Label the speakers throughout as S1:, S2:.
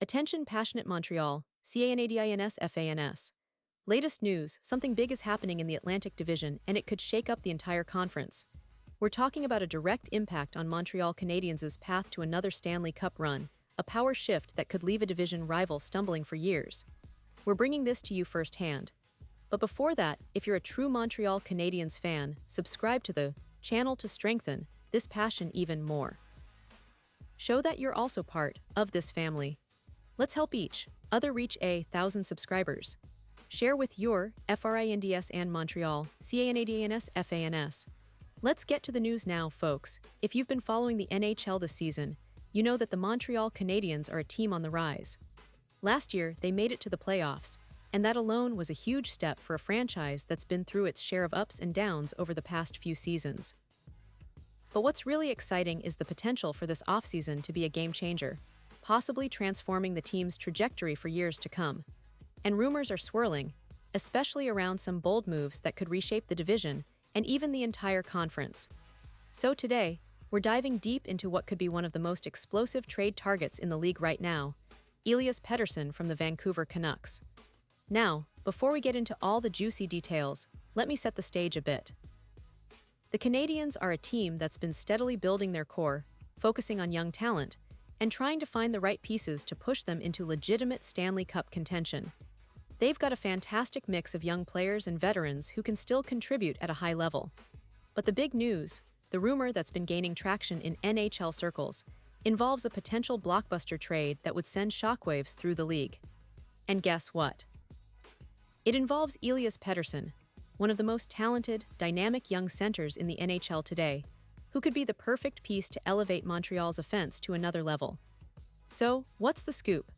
S1: Attention passionate Montreal, Canadiens fans. Latest news, something big is happening in the Atlantic Division and it could shake up the entire conference. We're talking about a direct impact on Montreal Canadiens' path to another Stanley Cup run, a power shift that could leave a division rival stumbling for years. We're bringing this to you firsthand. But before that, if you're a true Montreal Canadiens fan, subscribe to the channel to strengthen this passion even more. Show that you're also part of this family. Let's help each other reach 1,000 subscribers. Share with your FRINDS and Montreal, Canadiens fans. Let's get to the news now, folks. If you've been following the NHL this season, you know that the Montreal Canadiens are a team on the rise. Last year, they made it to the playoffs, and that alone was a huge step for a franchise that's been through its share of ups and downs over the past few seasons. But what's really exciting is the potential for this offseason to be a game-changer, possibly transforming the team's trajectory for years to come. And rumors are swirling, especially around some bold moves that could reshape the division and even the entire conference. So today, we're diving deep into what could be one of the most explosive trade targets in the league right now, Elias Pettersson from the Vancouver Canucks. Now, before we get into all the juicy details, let me set the stage a bit. The Canadiens are a team that's been steadily building their core, focusing on young talent, and trying to find the right pieces to push them into legitimate Stanley Cup contention. They've got a fantastic mix of young players and veterans who can still contribute at a high level. But the big news, the rumor that's been gaining traction in NHL circles, involves a potential blockbuster trade that would send shockwaves through the league. And guess what? It involves Elias Pettersson, one of the most talented, dynamic young centers in the NHL today, who could be the perfect piece to elevate Montreal's offense to another level. So, what's the scoop?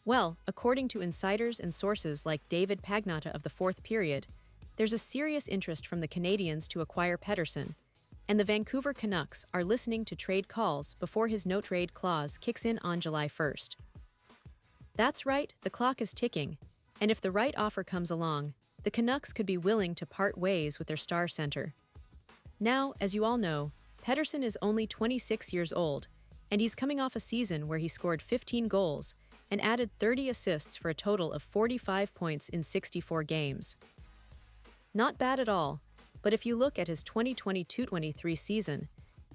S1: Well, according to insiders and sources like David Pagnotta of the Fourth Period, there's a serious interest from the Canadiens to acquire Pettersson, and the Vancouver Canucks are listening to trade calls before his no-trade clause kicks in on July 1st. That's right, the clock is ticking, and if the right offer comes along, the Canucks could be willing to part ways with their star center. Now, as you all know, Pettersson is only 26 years old, and he's coming off a season where he scored 15 goals and added 30 assists for a total of 45 points in 64 games. Not bad at all, but if you look at his 2022-23 season,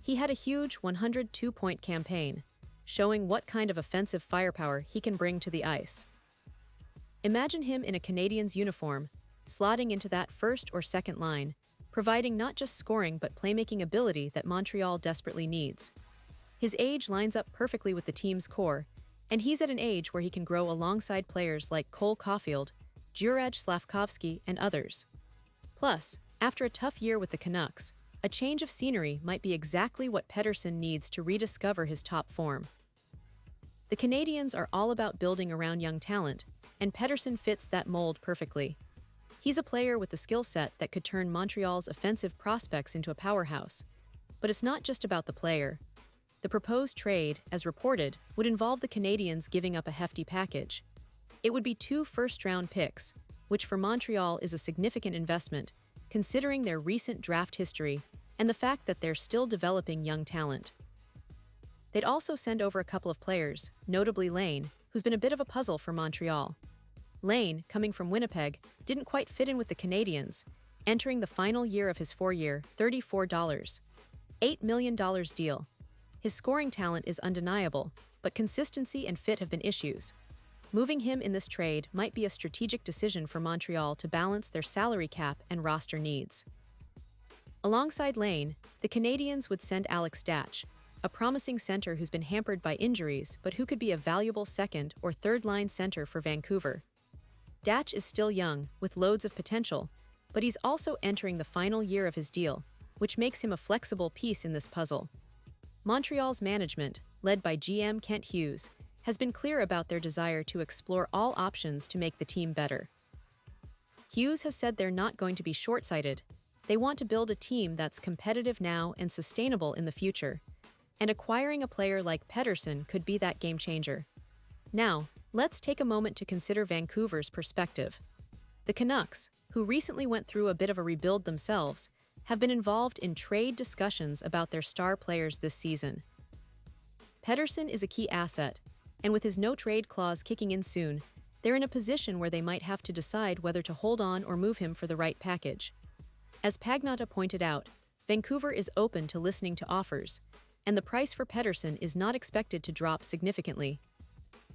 S1: he had a huge 102-point campaign, showing what kind of offensive firepower he can bring to the ice. Imagine him in a Canadiens uniform, slotting into that first or second line, providing not just scoring but playmaking ability that Montreal desperately needs. His age lines up perfectly with the team's core, and he's at an age where he can grow alongside players like Cole Caulfield, Juraj Slavkovsky, and others. Plus, after a tough year with the Canucks, a change of scenery might be exactly what Pettersson needs to rediscover his top form. The Canadiens are all about building around young talent, and Pettersson fits that mold perfectly. He's a player with the skill set that could turn Montreal's offensive prospects into a powerhouse. But it's not just about the player. The proposed trade, as reported, would involve the Canadiens giving up a hefty package. It would be 2 first-round picks, which for Montreal is a significant investment, considering their recent draft history and the fact that they're still developing young talent. They'd also send over a couple of players, notably Lane, who's been a bit of a puzzle for Montreal. Lane, coming from Winnipeg, didn't quite fit in with the Canadiens, entering the final year of his 4-year, $34.8 million deal. His scoring talent is undeniable, but consistency and fit have been issues. Moving him in this trade might be a strategic decision for Montreal to balance their salary cap and roster needs. Alongside Lane, the Canadiens would send Alex Datch, a promising center who's been hampered by injuries but who could be a valuable second- or third-line center for Vancouver. Datch is still young, with loads of potential, but he's also entering the final year of his deal, which makes him a flexible piece in this puzzle. Montreal's management, led by GM Kent Hughes, has been clear about their desire to explore all options to make the team better. Hughes has said they're not going to be short-sighted. They want to build a team that's competitive now and sustainable in the future, and acquiring a player like Pettersson could be that game-changer. Now, let's take a moment to consider Vancouver's perspective. The Canucks, who recently went through a bit of a rebuild themselves, have been involved in trade discussions about their star players this season. Pettersson is a key asset, And with his no-trade clause kicking in soon, they're in a position where they might have to decide whether to hold on or move him for the right package. As Pagnotta pointed out, Vancouver is open to listening to offers, and the price for Pettersson is not expected to drop significantly.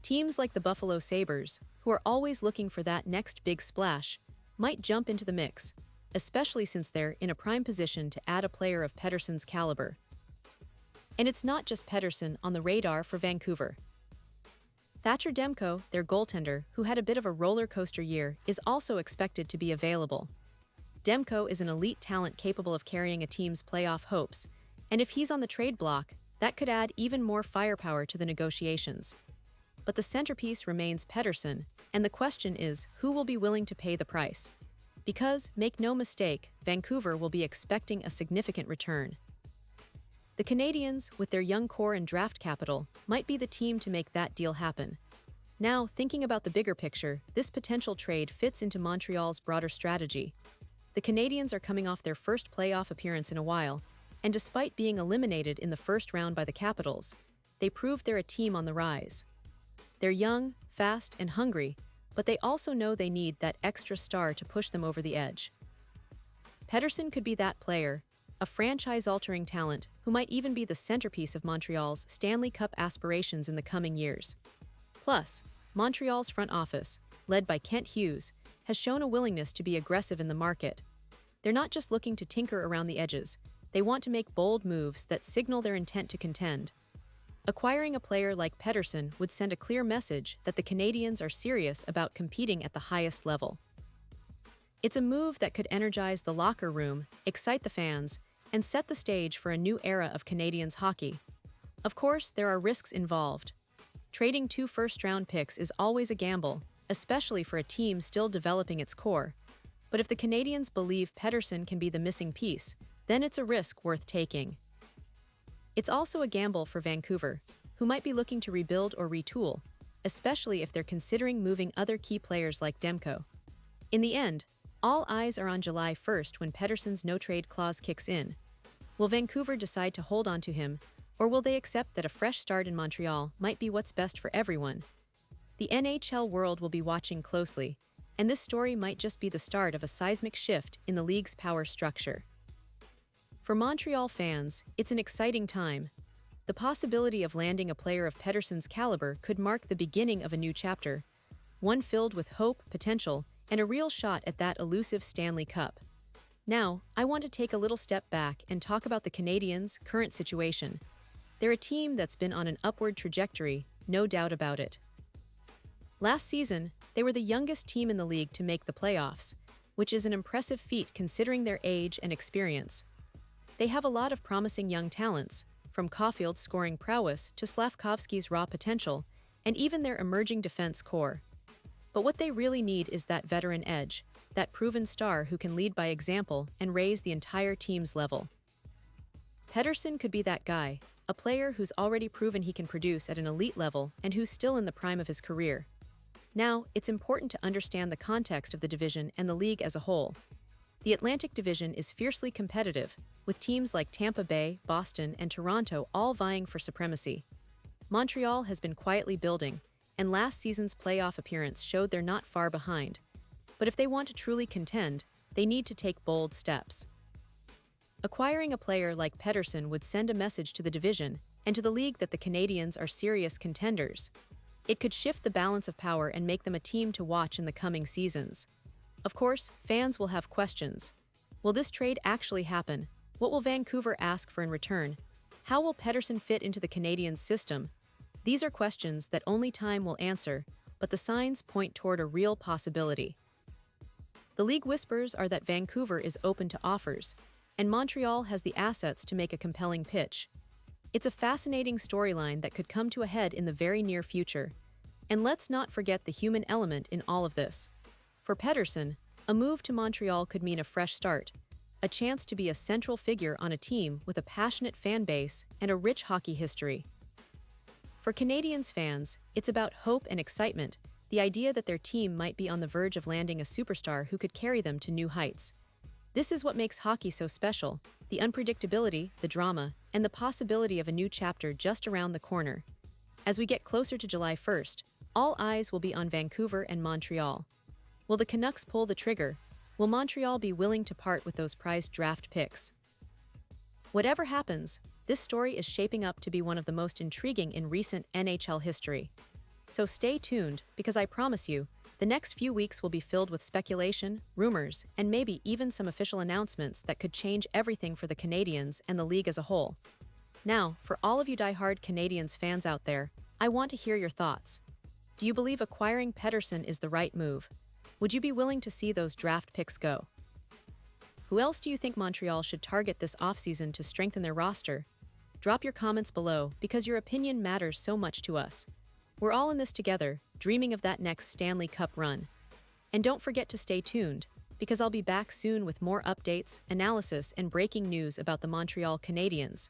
S1: Teams like the Buffalo Sabres, who are always looking for that next big splash, might jump into the mix, especially since they're in a prime position to add a player of Pettersson's caliber. And it's not just Pettersson on the radar for Vancouver. Thatcher Demko, their goaltender, who had a bit of a roller coaster year, is also expected to be available. Demko is an elite talent capable of carrying a team's playoff hopes, and if he's on the trade block, that could add even more firepower to the negotiations. But the centerpiece remains Pettersson, and the question is who will be willing to pay the price? Because, make no mistake, Vancouver will be expecting a significant return. The Canadiens, with their young core and draft capital, might be the team to make that deal happen. Now, thinking about the bigger picture, this potential trade fits into Montreal's broader strategy. The Canadiens are coming off their first playoff appearance in a while, and despite being eliminated in the first round by the Capitals, they proved they're a team on the rise. They're young, fast, and hungry, but they also know they need that extra star to push them over the edge. Pettersson could be that player, a franchise-altering talent who might even be the centerpiece of Montreal's Stanley Cup aspirations in the coming years. Plus, Montreal's front office, led by Kent Hughes, has shown a willingness to be aggressive in the market. They're not just looking to tinker around the edges, they want to make bold moves that signal their intent to contend. Acquiring a player like Pettersson would send a clear message that the Canadiens are serious about competing at the highest level. It's a move that could energize the locker room, excite the fans, and set the stage for a new era of Canadiens hockey. Of course, there are risks involved. Trading 2 first-round picks is always a gamble, especially for a team still developing its core. But if the Canadiens believe Pettersson can be the missing piece, then it's a risk worth taking. It's also a gamble for Vancouver, who might be looking to rebuild or retool, especially if they're considering moving other key players like Demko. In the end, all eyes are on July 1st when Pettersson's no-trade clause kicks in. Will Vancouver decide to hold on to him, or will they accept that a fresh start in Montreal might be what's best for everyone? The NHL world will be watching closely, and this story might just be the start of a seismic shift in the league's power structure. For Montreal fans, it's an exciting time. The possibility of landing a player of Pettersson's caliber could mark the beginning of a new chapter, one filled with hope, potential, and a real shot at that elusive Stanley Cup. Now, I want to take a little step back and talk about the Canadiens' current situation. They're a team that's been on an upward trajectory, no doubt about it. Last season, they were the youngest team in the league to make the playoffs, which is an impressive feat considering their age and experience. They have a lot of promising young talents, from Caulfield's scoring prowess to Slavkovsky's raw potential, and even their emerging defense core. But what they really need is that veteran edge, that proven star who can lead by example and raise the entire team's level. Pettersson could be that guy, a player who's already proven he can produce at an elite level and who's still in the prime of his career. Now, it's important to understand the context of the division and the league as a whole. The Atlantic Division is fiercely competitive, with teams like Tampa Bay, Boston, and Toronto all vying for supremacy. Montreal has been quietly building, and last season's playoff appearance showed they're not far behind. But if they want to truly contend, they need to take bold steps. Acquiring a player like Pettersson would send a message to the division and to the league that the Canadiens are serious contenders. It could shift the balance of power and make them a team to watch in the coming seasons. Of course, fans will have questions. Will this trade actually happen? What will Vancouver ask for in return? How will Pettersson fit into the Canadiens' system? These are questions that only time will answer, but the signs point toward a real possibility. The league whispers are that Vancouver is open to offers, and Montreal has the assets to make a compelling pitch. It's a fascinating storyline that could come to a head in the very near future. And let's not forget the human element in all of this. For Pettersson, a move to Montreal could mean a fresh start, a chance to be a central figure on a team with a passionate fan base and a rich hockey history. For Canadiens fans, it's about hope and excitement, the idea that their team might be on the verge of landing a superstar who could carry them to new heights. This is what makes hockey so special, the unpredictability, the drama, and the possibility of a new chapter just around the corner. As we get closer to July 1st, all eyes will be on Vancouver and Montreal. Will the Canucks pull the trigger? Will Montreal be willing to part with those prized draft picks? Whatever happens, this story is shaping up to be one of the most intriguing in recent NHL history. So stay tuned, because I promise you, the next few weeks will be filled with speculation, rumors, and maybe even some official announcements that could change everything for the Canadiens and the league as a whole. Now, for all of you die-hard Canadiens fans out there, I want to hear your thoughts. Do you believe acquiring Pettersson is the right move? Would you be willing to see those draft picks go? Who else do you think Montreal should target this offseason to strengthen their roster? Drop your comments below, because your opinion matters so much to us. We're all in this together, dreaming of that next Stanley Cup run. And don't forget to stay tuned, because I'll be back soon with more updates, analysis, and breaking news about the Montreal Canadiens.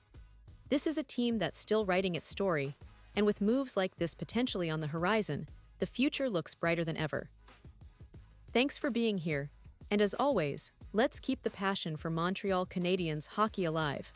S1: This is a team that's still writing its story, and with moves like this potentially on the horizon, the future looks brighter than ever. Thanks for being here, and as always, let's keep the passion for Montreal Canadiens hockey alive.